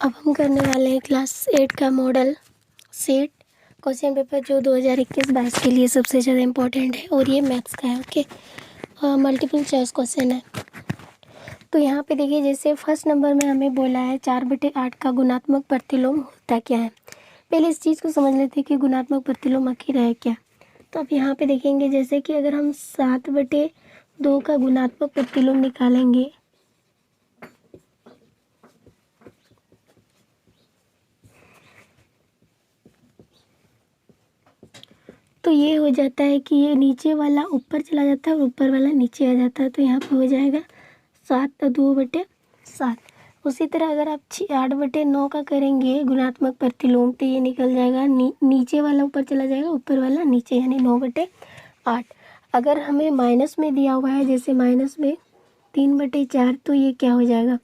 अब हम करने वाले हैं क्लास 8 का मॉडल सेट क्वेश्चन पेपर जो 2021-22 के लिए सबसे ज़्यादा इम्पोर्टेंट है और ये मैथ्स का है। ओके, मल्टीपल चॉइस क्वेश्चन है। तो यहाँ पे देखिए, जैसे फर्स्ट नंबर में हमें बोला है 4/8 का गुणात्मक प्रतिलोम होता क्या है। पहले इस चीज़ को समझ लेते हैं कि गुणात्मक प्रतिलोम आखिर है क्या। तो अब यहाँ पे देखेंगे, जैसे कि अगर हम 7/2 का गुणात्मक प्रतिलोम निकालेंगे तो ये हो जाता है कि ये नीचे वाला ऊपर चला जाता है और ऊपर वाला नीचे आ जाता है। तो यहाँ पे हो जाएगा 7/2/7। उसी तरह अगर आप 8/9 का करेंगे गुणात्मक प्रतिलोम तो ये निकल जाएगा नीचे वाला ऊपर चला जाएगा, ऊपर वाला नीचे, यानी 9/8। अगर हमें माइनस में दिया हुआ है, जैसे माइनस में 3/4, तो ये क्या हो जाएगा,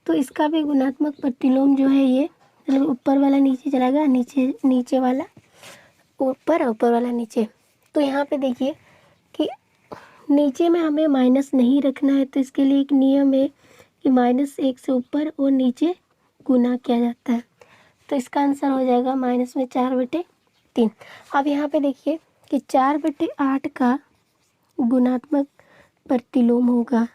तो इसका भी गुणात्मक प्रतिलोम जो है ये मतलब ऊपर वाला नीचे चला गया, नीचे वाला ऊपर, ऊपर वाला नीचे। तो यहाँ पे देखिए कि नीचे में हमें माइनस नहीं रखना है, तो इसके लिए एक नियम है कि -1 से ऊपर और नीचे गुना किया जाता है। तो इसका आंसर हो जाएगा -4/3। अब यहाँ पे देखिए कि 4/8 का गुणात्मक प्रतिलोम होगा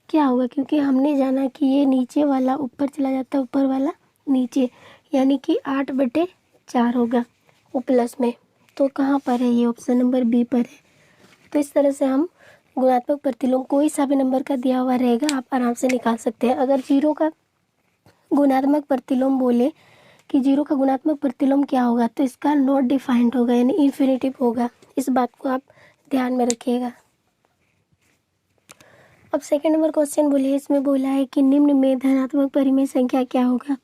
क्या होगा, क्योंकि हमने जाना कि ये नीचे वाला ऊपर चला जाता है, ऊपर वाला नीचे, यानी कि 8/4 होगा वो प्लस में। तो कहाँ पर है ये, ऑप्शन नंबर बी पर है। तो इस तरह से हम गुणात्मक प्रतिलोम कोई सा भी नंबर का दिया हुआ रहेगा आप आराम से निकाल सकते हैं। अगर 0 का गुणात्मक प्रतिलोम बोले कि 0 का गुणात्मक प्रतिलोम क्या होगा, तो इसका नॉट डिफाइंड होगा, यानी इन्फिनिटिव होगा। इस बात को आप ध्यान में रखिएगा। अब सेकंड नंबर क्वेश्चन बोलिए, इसमें बोला है कि निम्न में धनात्मक परिमेय संख्या क्या होगा।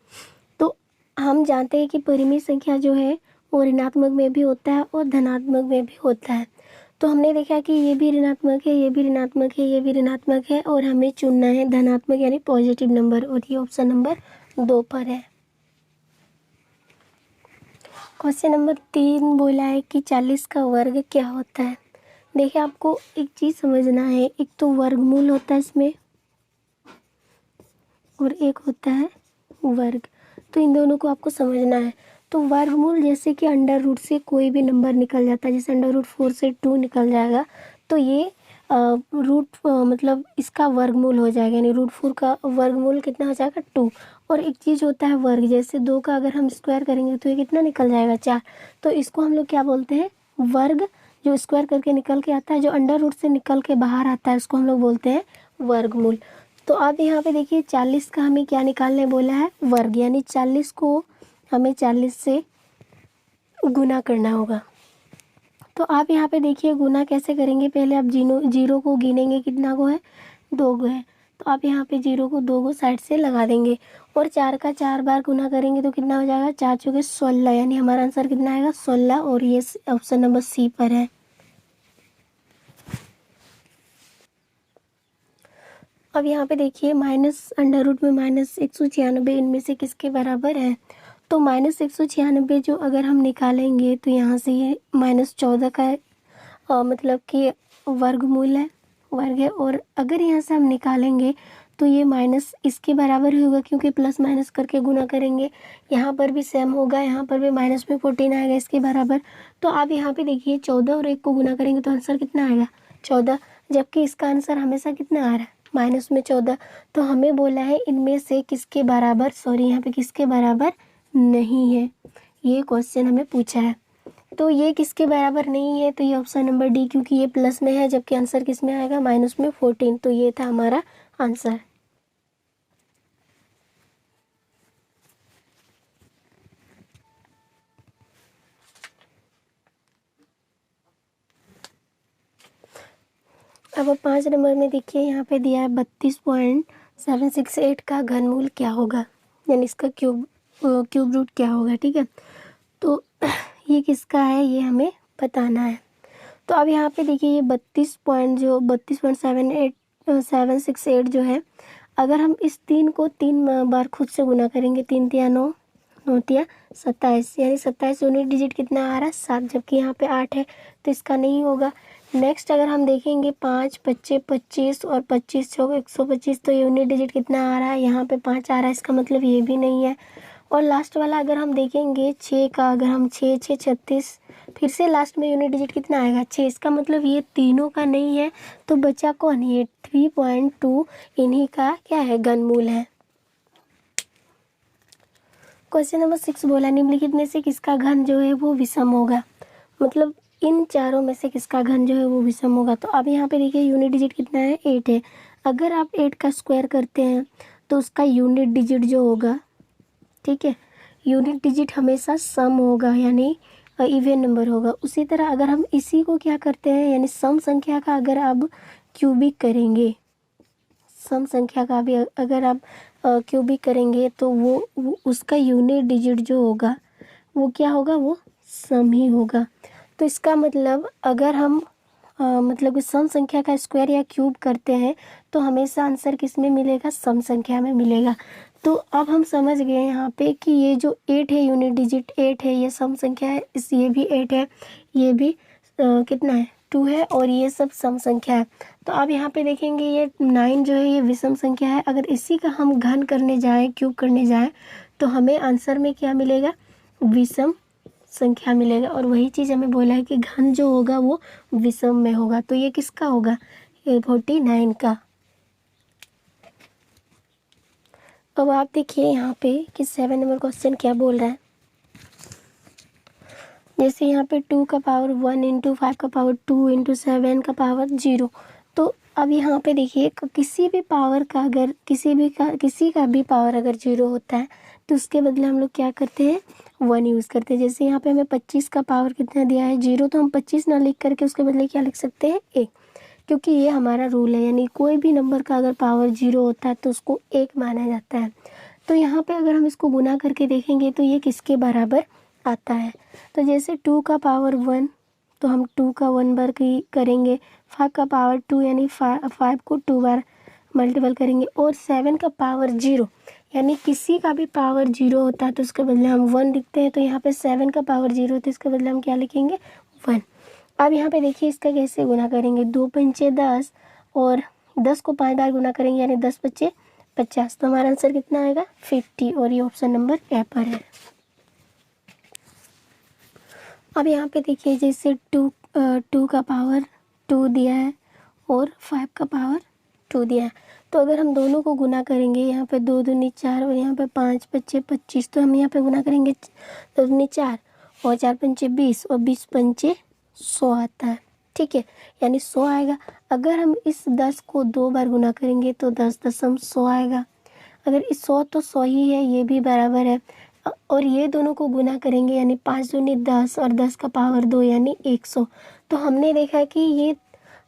तो हम जानते हैं कि परिमेय संख्या जो है वो ऋणात्मक में भी होता है और धनात्मक में भी होता है। तो हमने देखा कि ये भी ऋणात्मक है, ये भी ऋणात्मक है, ये भी ऋणात्मक है, और हमें चुनना है धनात्मक यानी पॉजिटिव नंबर, और ये ऑप्शन नंबर 2 पर है। क्वेश्चन नंबर 3 बोला है कि 40 का वर्ग क्या होता है। देखिए, आपको एक चीज़ समझना है, एक तो वर्गमूल होता है इसमें और एक होता है वर्ग। तो इन दोनों को आपको समझना है। तो वर्गमूल जैसे कि अंडर रूट से कोई भी नंबर निकल जाता है, जैसे √4 से 2 निकल जाएगा, तो ये मतलब इसका वर्गमूल हो जाएगा, यानी √4 का वर्गमूल कितना हो जाएगा, 2। और एक चीज़ होता है वर्ग, जैसे 2 का अगर हम स्क्वायर करेंगे तो ये कितना निकल जाएगा, 4। तो इसको हम लोग क्या बोलते हैं, वर्ग। जो स्क्वायर करके निकल के आता है, जो अंडर रूट से निकल के बाहर आता है, उसको हम लोग बोलते हैं वर्गमूल। तो अब यहाँ पे देखिए 40 का हमें क्या निकालने बोला है, वर्ग, यानी 40 को हमें 40 से गुना करना होगा। तो आप यहाँ पे देखिए गुना कैसे करेंगे, पहले आप जीरो को गिनेंगे, कितना को है, 2 को है। तो आप यहाँ पे 0 को 2 को साइड से लगा देंगे, और 4 का 4 बार गुना करेंगे तो कितना हो जाएगा, 4 चौके 16, यानी हमारा आंसर कितना आएगा, 16, और ये ऑप्शन नंबर सी पर है। अब यहाँ पे देखिए माइनस अंडर रूट में -196 इनमें से किसके बराबर है। तो -196 जो अगर हम निकालेंगे तो यहाँ से ये -14 का मतलब कि वर्गमूल है, वर्ग है। और अगर यहाँ से हम निकालेंगे तो ये माइनस इसके बराबर ही होगा, क्योंकि प्लस माइनस करके गुना करेंगे। यहाँ पर भी सेम होगा, यहाँ पर भी माइनस में 14 आएगा इसके बराबर। तो आप यहाँ पे देखिए 14 और 1 को गुना करेंगे तो आंसर कितना आएगा, 14, जबकि इसका आंसर हमेशा कितना आ रहा है, -14। तो हमें बोला है इनमें से किसके बराबर, सॉरी यहाँ पे किसके बराबर नहीं है, ये क्वेश्चन हमें पूछा है। तो ये किसके बराबर नहीं है, तो ये ऑप्शन नंबर डी, क्योंकि ये प्लस में है, जबकि आंसर किस में आएगा, -14। तो ये था हमारा आंसर। अब 5 नंबर में देखिए, यहाँ पे दिया है 32.768 का घनमूल क्या होगा, यानी इसका क्यूब रूट क्या होगा, ठीक है। तो ये किसका है, ये हमें बताना है। तो अब यहाँ पे देखिए ये 32.768 जो है, अगर हम इस 3 को 3 बार खुद से गुना करेंगे, 3 तिया 9, 9 तिया 27, यानी 27 यूनिट डिजिट कितना आ रहा है, 7, जबकि यहाँ पे 8 है। तो तो इसका नहीं होगा। नेक्स्ट अगर हम देखेंगे 5 पच्चे 25 और 25 चौके 125, तो यूनिट डिजिट कितना आ रहा है, यहाँ पे 5 आ रहा है, इसका मतलब ये भी नहीं है। और लास्ट वाला अगर हम देखेंगे 6 का, अगर हम 6 6 36, फिर से लास्ट में यूनिट डिजिट कितना आएगा 6, इसका मतलब ये तीनों का नहीं है। तो बचा कौन, ये 3.2 इन्हीं का क्या है, घनमूल है। क्वेश्चन नंबर 6 बोला निम्नलिखित में से किसका घन जो है वो विषम होगा, मतलब इन चारों में से किसका घन जो है वो विषम होगा। तो अब यहाँ पे देखिए यूनिट डिजिट कितना है 8 है। अगर आप 8 का स्क्वायर करते हैं तो उसका यूनिट डिजिट जो होगा, ठीक है, यूनिट डिजिट हमेशा सम होगा यानी इवन नंबर होगा। उसी तरह अगर हम इसी को क्या करते हैं यानी सम संख्या का अगर आप क्यूबिक करेंगे, सम संख्या का भी अगर आप क्यूबिक करेंगे तो वो उसका यूनिट डिजिट जो होगा वो क्या होगा, वो सम ही होगा। तो इसका मतलब अगर हम मतलब सम संख्या का स्क्वायर या क्यूब करते हैं तो हमेशा आंसर किस में मिलेगा, सम संख्या में मिलेगा। तो अब हम समझ गए यहाँ पे कि ये जो 8 है यूनिट डिजिट 8 है, ये सम संख्या है, ये भी 8 है, ये भी कितना है 2 है, और ये सब सम संख्या है। तो अब यहाँ पे देखेंगे ये 9 जो है ये विषम संख्या है। अगर इसी का हम घन करने जाएँ, क्यूब करने जाएँ, तो हमें आंसर में क्या मिलेगा, विषम संख्या मिलेगा। और वही चीज़ हमें बोला है कि घन जो होगा वो विषम में होगा। तो ये किसका होगा, ये 49 का। अब आप देखिए यहाँ पे कि 7 नंबर क्वेश्चन क्या बोल रहा है। जैसे यहाँ पे 2 का पावर 1 इंटू 5 का पावर 2 इंटू 7 का पावर 0। तो अब यहाँ पे देखिए किसी भी पावर का अगर किसी का भी पावर अगर 0 होता है तो उसके बदले हम लोग क्या करते हैं, 1 यूज़ करते हैं। जैसे यहाँ पे हमें 25 का पावर कितना दिया है 0, तो हम 25 ना लिख करके उसके बदले क्या लिख सकते हैं 1, क्योंकि ये हमारा रूल है। यानी कोई भी नंबर का अगर पावर 0 होता है तो उसको 1 माना जाता है। तो यहाँ पे अगर हम इसको गुना करके देखेंगे तो ये किसके बराबर आता है। तो जैसे 2 का पावर 1 तो हम 2 का 1 बार करेंगे, 5 का पावर 2 यानी 5 को 2 बार मल्टीपल करेंगे, और 7 का पावर 0 यानी किसी का भी पावर 0 होता है तो उसके बदले हम 1 लिखते हैं। तो यहाँ पे 7 का पावर 0 होता है, इसके बदले हम क्या लिखेंगे 1। अब यहाँ पे देखिए इसका कैसे गुना करेंगे, 2 पंचे 10 और 10 को 5 बार गुना करेंगे यानी 10 पच्चे 50। तो हमारा आंसर कितना आएगा 50, और ये ऑप्शन नंबर ए पर है। अब यहाँ पे देखिए जैसे 2 का पावर 2 दिया है और 5 का पावर 2 दिया है, तो अगर हम दोनों को गुना करेंगे, यहाँ पे 2 दूनी 4 और यहाँ पे 5 पच्चे 25, तो हम यहाँ पे गुना करेंगे 2 दूनी 4 और 4 पंचे 20 और 20 पंचे 100 आता है, ठीक है, यानी 100 आएगा। अगर हम इस 10 को 2 बार गुना करेंगे तो 10 दशम 100 आएगा। अगर इस 100 तो 100 ही है, ये भी बराबर है। और ये दोनों को गुना करेंगे यानी 5 दूनी 10 और 10 का पावर 2 यानी 100। तो हमने देखा कि ये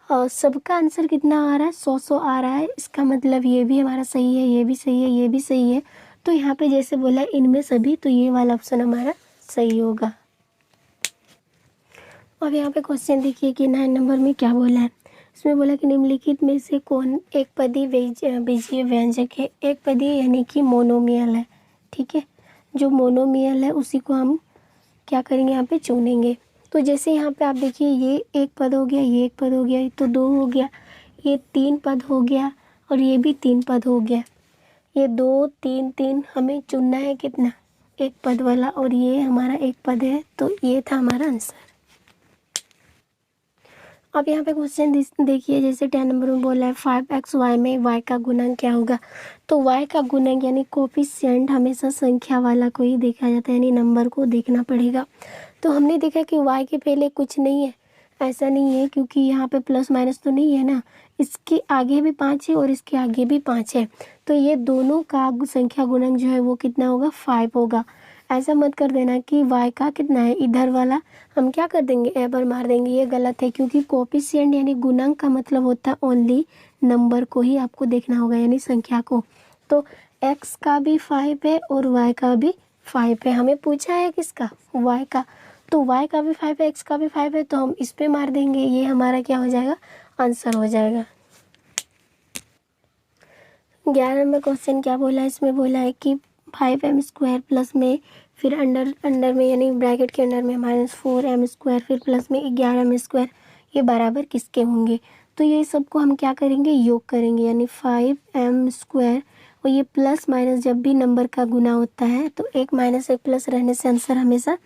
सबका आंसर कितना आ रहा है 100 आ रहा है। इसका मतलब ये भी हमारा सही है, ये भी सही है, ये भी सही है। तो यहाँ पे जैसे बोला इनमें सभी, तो ये वाला ऑप्शन हमारा सही होगा। अब यहाँ पे क्वेश्चन देखिए कि 9 नंबर में क्या बोला है। इसमें बोला कि निम्नलिखित में से कौन एक पदी बीजीय व्यंजक है। एक पदी यानी कि मोनोमियल है, ठीक है, जो मोनोमियल है उसी को हम क्या करेंगे यहाँ पे चुनेंगे। तो जैसे यहाँ पे आप देखिए ये एक पद हो गया, ये एक पद हो गया, तो 2 हो गया, ये 3 पद हो गया और ये भी 3 पद हो गया। ये 2 3 3 हमें चुनना है कितना, एक पद वाला, और ये हमारा एक पद है, तो ये था हमारा आंसर। अब यहाँ पे क्वेश्चन देखिए जैसे 10 नंबर में बोला है 5xy में y का गुणक क्या होगा। तो y का गुणक यानी कोफिशिएंट हमेशा संख्या वाला को ही देखा जाता है, यानी नंबर को देखना पड़ेगा। तो हमने देखा कि y के पहले कुछ नहीं है, ऐसा नहीं है, क्योंकि यहाँ पे प्लस माइनस तो नहीं है ना, इसके आगे भी 5 है और इसके आगे भी 5 है, तो ये दोनों का संख्या गुणक जो है वो कितना होगा 5 होगा। ऐसा मत कर देना कि y का कितना है, इधर वाला हम क्या कर देंगे ए पर मार देंगे, ये गलत है, क्योंकि कोफिशिएंट यानी गुणक का मतलब होता है ओनली नंबर को ही आपको देखना होगा, यानी संख्या को। तो x का भी 5 है और y का भी 5 है। हमें पूछा है किसका, y का, तो y का भी 5 है, x का भी 5 है, तो हम इस पे मार देंगे, ये हमारा क्या हो जाएगा आंसर हो जाएगा। 11 नंबर क्वेश्चन क्या बोला है, इसमें बोला है कि 5m² प्लस में फिर अंडर में यानी ब्रैकेट के अंडर में -4m², फिर प्लस में 11m², ये बराबर किसके होंगे। तो ये सबको हम क्या करेंगे, योग करेंगे, यानी 5m² और ये प्लस माइनस जब भी नंबर का गुना होता है तो एक माइनस एक प्लस रहने से आंसर हमेशा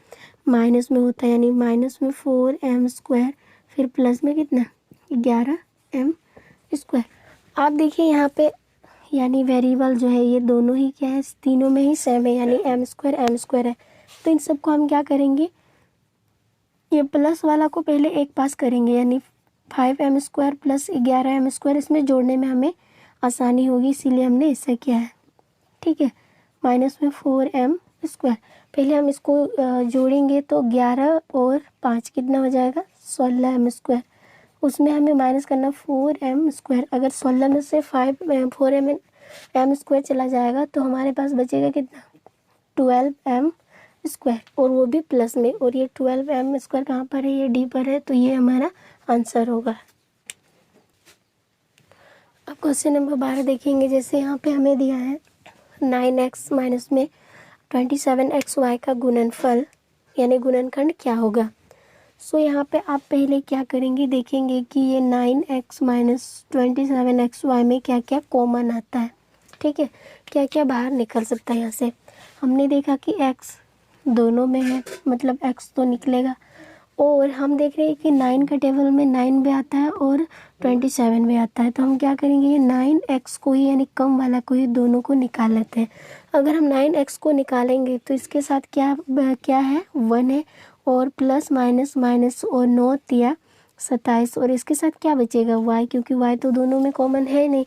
माइनस में होता है, यानी माइनस में 4m² फिर प्लस में कितना 11m²। आप देखिए यहाँ पे यानी वेरिएबल जो है ये दोनों ही क्या है, तीनों में ही सेम है, यानी m² है। तो इन सबको हम क्या करेंगे, ये प्लस वाला को पहले एक पास करेंगे, यानी 5m² प्लस 11m², इसमें जोड़ने में हमें आसानी होगी इसीलिए हमने ऐसा किया है। ठीक है, माइनस में 4m², पहले हम इसको जोड़ेंगे तो 11 और 5 कितना हो जाएगा 16m², उसमें हमें माइनस करना 4m²। अगर 16 में से 4m² चला जाएगा तो हमारे पास बचेगा कितना 12m² और वो भी प्लस में, और ये 12m² कहाँ पर है, ये डी पर है, तो ये हमारा आंसर होगा। अब क्वेश्चन नंबर 12 देखेंगे। जैसे यहाँ पे हमें दिया है 9x माइनस में 27xy का गुणनफल यानी गुणनखंड क्या होगा। सो यहाँ पे आप पहले क्या करेंगे, देखेंगे कि ये 9x माइनस 27xy में क्या क्या कॉमन आता है। ठीक है, क्या क्या बाहर निकल सकता है। यहाँ से हमने देखा कि x दोनों में है, मतलब x तो निकलेगा, और हम देख रहे हैं कि 9 का टेबल में 9 भी आता है और 27 भी आता है। तो हम क्या करेंगे, ये 9x को ही यानी कम वाला को ही दोनों को निकाल लेते हैं। अगर हम 9x को निकालेंगे तो इसके साथ क्या क्या है 1 है, और प्लस माइनस माइनस और 9 तिया 27, और इसके साथ क्या बचेगा y, क्योंकि y तो दोनों में कॉमन है नहीं।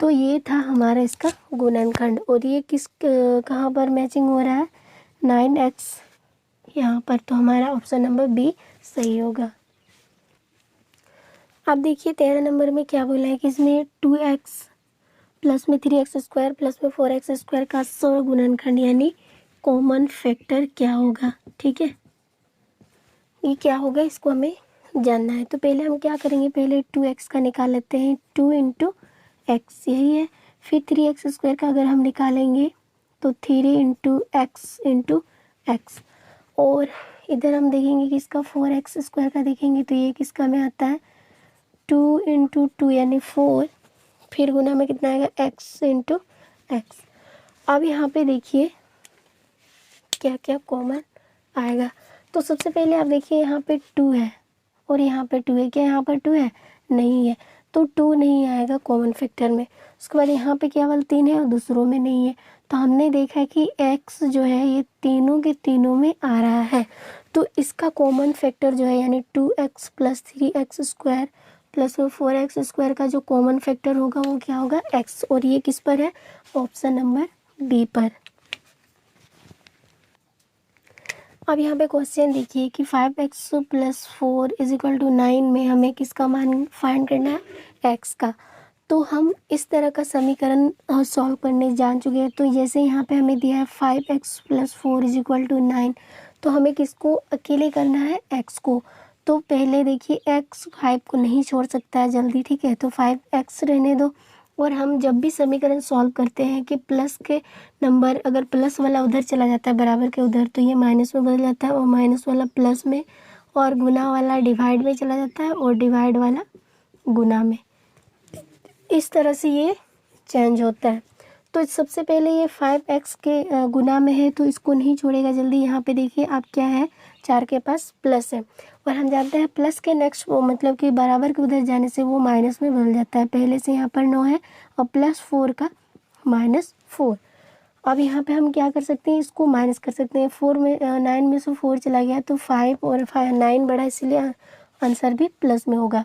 तो ये था हमारा इसका गुणनखंड, और ये किस कहाँ पर मैचिंग हो रहा है 9x यहाँ पर, तो हमारा ऑप्शन नंबर बी सही होगा। अब देखिए 13 नंबर में क्या बोला है कि इसमें 2x प्लस में 3x² प्लस में 4x² का सौ गुणनखंड यानी कॉमन फैक्टर क्या होगा। ठीक है, ये क्या होगा इसको हमें जानना है। तो पहले हम क्या करेंगे, पहले 2x का निकाल लेते हैं, 2 × x यही है, फिर 3x² का अगर हम निकालेंगे तो 3 × x × x, और इधर हम देखेंगे कि इसका 4x² का देखेंगे तो ये किसका में आता है 2 × 2 यानी 4, फिर गुना में कितना आएगा x × x। अब यहाँ पे देखिए क्या क्या कॉमन आएगा। तो सबसे पहले आप देखिए यहाँ पे 2 है और यहाँ पे 2 है, क्या यहाँ पर 2 है नहीं है, तो 2 नहीं आएगा कॉमन फैक्टर में। उसके बाद यहाँ पे केवल 3 है और दूसरों में नहीं है। तो हमने देखा है कि x जो है ये तीनों के तीनों में आ रहा है, तो इसका कॉमन फैक्टर जो है यानी 2x प्लस 3x² प्लस में 4x² का जो कॉमन फैक्टर होगा वो क्या होगा x, और ये किस पर है ऑप्शन नंबर बी पर। अब यहाँ पे क्वेश्चन देखिए कि 5x प्लस 4 = 9 में हमें किसका मान फाइंड करना है x का। तो हम इस तरह का समीकरण सॉल्व करने जान चुके हैं। तो जैसे यहाँ पे हमें दिया है 5x प्लस 4 = 9, तो हमें किसको अकेले करना है x को। तो पहले देखिए x 5 को नहीं छोड़ सकता है जल्दी, ठीक है, तो 5x रहने दो। और हम जब भी समीकरण सॉल्व करते हैं कि प्लस के नंबर अगर प्लस वाला उधर चला जाता है बराबर के उधर तो ये माइनस में बदल जाता है, और माइनस वाला प्लस में, और गुना वाला डिवाइड में चला जाता है, और डिवाइड वाला गुना में, इस तरह से ये चेंज होता है। तो सबसे पहले ये 5x के गुना में है तो इसको नहीं छोड़ेगा जल्दी। यहाँ पे देखिए अब क्या है 4 के पास प्लस है, और हम जानते हैं प्लस के नेक्स्ट वो मतलब कि बराबर के उधर जाने से वो माइनस में बदल जाता है। पहले से यहाँ पर 9 है और प्लस 4 का -4। अब यहाँ पे हम क्या कर सकते हैं, इसको माइनस कर सकते हैं। 4 में 9 में से 4 चला गया तो 5 और 9 बढ़ा, इसलिए आंसर भी प्लस में होगा।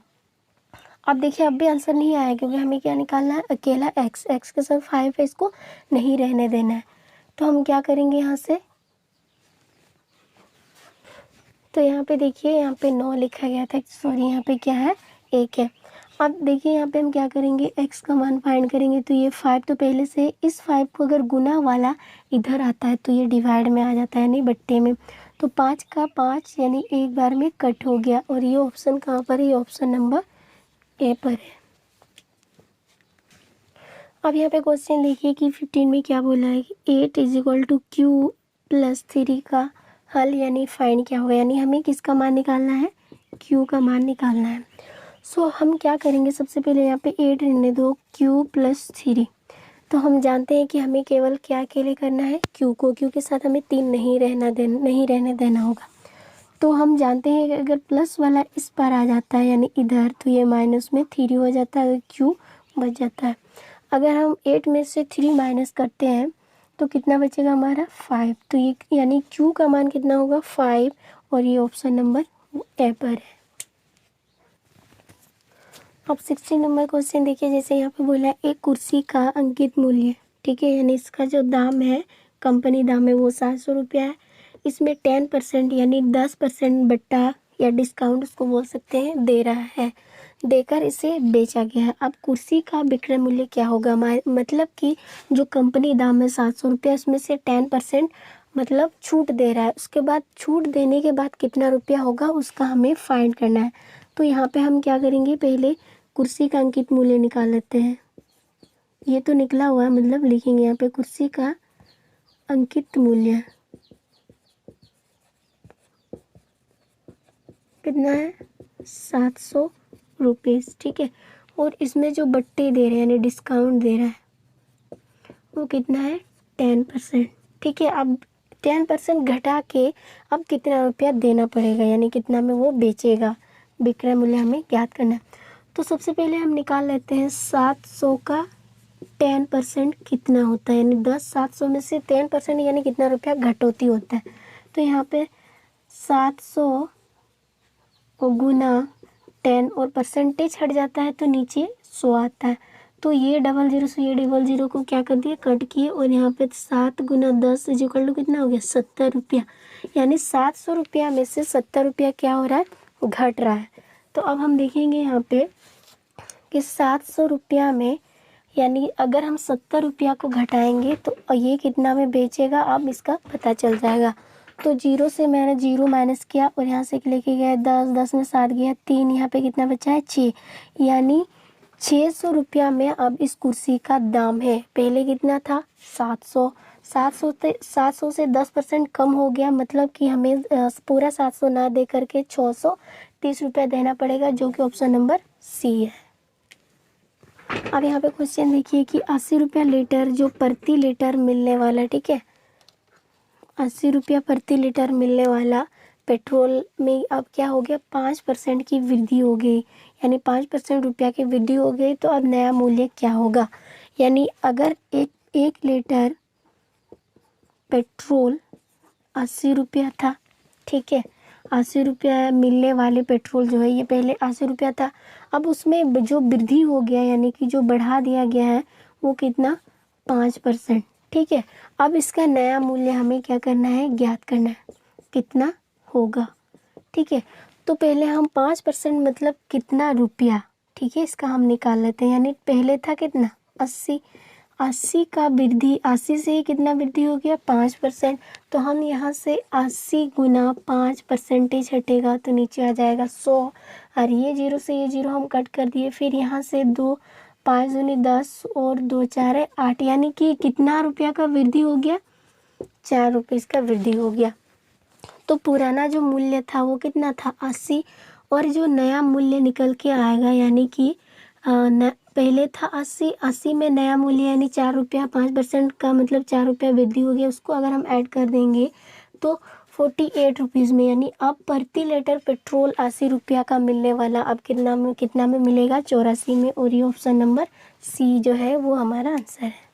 अब देखिए अब भी आंसर नहीं आया क्योंकि हमें क्या निकालना है अकेला x के साथ 5 है, इसको नहीं रहने देना है। तो हम क्या करेंगे यहाँ से, तो यहाँ पे देखिए यहाँ पे 9 लिखा गया था, सॉरी यहाँ पे क्या है 1 है। अब देखिए यहाँ पे हम क्या करेंगे x का मान फाइंड करेंगे। तो ये 5 तो पहले से, इस 5 को अगर गुना वाला इधर आता है तो ये डिवाइड में आ जाता है यानी बट्टे में। तो 5 का 5 यानी एक बार में कट हो गया, और ये ऑप्शन कहाँ पर है, ये ऑप्शन नंबर ए पर है। अब यहाँ पे क्वेश्चन देखिए कि 15 में क्या बोला है कि 8 = Q + 3 का हल यानी फाइंड क्या होगा, यानी हमें किसका मान निकालना है, Q का मान निकालना है। सो हम क्या करेंगे, सबसे पहले यहाँ पे 8 रहने दो, Q + 3। तो हम जानते हैं कि हमें केवल क्या के लिए करना है, Q को, Q के साथ हमें 3 नहीं रहने देना होगा। तो हम जानते हैं कि अगर प्लस वाला इस पर आ जाता है यानी इधर, तो ये माइनस में 3 हो जाता है, Q बच जाता है। अगर हम 8 में से 3 माइनस करते हैं तो कितना बचेगा हमारा 5। तो ये यानी Q का मान कितना होगा 5, और ये ऑप्शन नंबर ए पर है। अब 16 नंबर क्वेश्चन देखिए, जैसे यहाँ पे बोला है एक कुर्सी का अंकित मूल्य, ठीक है, यानी इसका जो दाम है, कंपनी दाम है, वो 700 रुपया है। इसमें 10% यानी 10% बट्टा या डिस्काउंट उसको बोल सकते हैं, दे रहा है, देकर इसे बेचा गया है। अब कुर्सी का विक्रय मूल्य क्या होगा, मतलब कि जो कंपनी दाम है 700 रुपया, उसमें से 10% मतलब छूट दे रहा है, उसके बाद छूट देने के बाद कितना रुपया होगा उसका हमें फाइंड करना है। तो यहाँ पे हम क्या करेंगे, पहले कुर्सी का अंकित मूल्य निकाल लेते हैं। ये तो निकला हुआ है, मतलब लिखेंगे यहाँ पे कुर्सी का अंकित मूल्य कितना है 700 रुपीज़, ठीक है। और इसमें जो बट्टे दे रहे हैं यानी डिस्काउंट दे रहा है वो कितना है 10%, ठीक है। अब 10% घटा के अब कितना रुपया देना पड़ेगा, यानी कितना में वो बेचेगा, विक्रय मूल्य हमें ज्ञात करना है। तो सबसे पहले हम निकाल लेते हैं 700 का 10% कितना होता है, यानी 700 में से 10% यानी कितना रुपया घटौती होता है। तो यहाँ पे 700 गुना 10 और परसेंटेज हट जाता है तो नीचे 100 आता है। तो ये 00 से ये 00 को क्या कर दिया, कट किए, और यहाँ पे 7 गुना 10 = कितना हो गया 70 रुपया, यानी 700 रुपया में से 70 रुपया क्या हो रहा है, घट रहा है। तो अब हम देखेंगे यहाँ पे कि 700 रुपया में यानी अगर हम 70 रुपया को घटाएंगे तो ये कितना में बेचेगा, अब इसका पता चल जाएगा। तो 0 से मैंने 0 माइनस किया और यहाँ से लेके गया 10, 10 में 7 गया 3, यहाँ पे कितना बचा है 6, यानी 600 रुपया में अब इस कुर्सी का दाम है। पहले कितना था 700, 700 से 10% कम हो गया, मतलब कि हमें पूरा 700 ना दे करके 630 रुपया देना पड़ेगा, जो कि ऑप्शन नंबर सी है। अब यहाँ पे क्वेश्चन देखिए कि 80 रुपया लीटर जो प्रति लीटर मिलने वाला, ठीक है, 80 रुपया प्रति लीटर मिलने वाला पेट्रोल में अब क्या हो गया 5% की वृद्धि हो गई, यानी 5% रुपया की वृद्धि हो गई। तो अब नया मूल्य क्या होगा, यानी अगर एक लीटर पेट्रोल 80 रुपया था, ठीक है, 80 रुपया मिलने वाले पेट्रोल जो है ये पहले 80 रुपया था, अब उसमें जो वृद्धि हो गया यानी कि जो बढ़ा दिया गया है वो कितना 5%, ठीक है। अब इसका नया मूल्य हमें क्या करना है, ज्ञात करना है, कितना होगा, ठीक है। तो पहले हम 5% मतलब कितना रुपया, ठीक है, इसका हम निकाल लेते हैं। यानी पहले था कितना 80 का वृद्धि, 80 से ही कितना वृद्धि हो गया 5%। तो हम यहाँ से 80 गुना 5% हटेगा तो नीचे आ जाएगा 100, और ये 0 से ये 0 हम कट कर दिए। फिर यहाँ से 2, 5 दूनी 10 और 2 4 8, यानी कि कितना रुपया का वृद्धि हो गया 4 रुपये का वृद्धि हो गया। तो पुराना जो मूल्य था वो कितना था 80, और जो नया मूल्य निकल के आएगा यानी कि पहले था 80 में नया मूल्य यानी 4 रुपया, 5% का मतलब 4 रुपया वृद्धि हो गया, उसको अगर हम ऐड कर देंगे तो 48 रुपीज़ में, यानी अब प्रति लीटर पेट्रोल 80 रुपया का मिलने वाला अब कितना में मिलेगा 84 में, और ये ऑप्शन नंबर सी जो है वो हमारा आंसर है।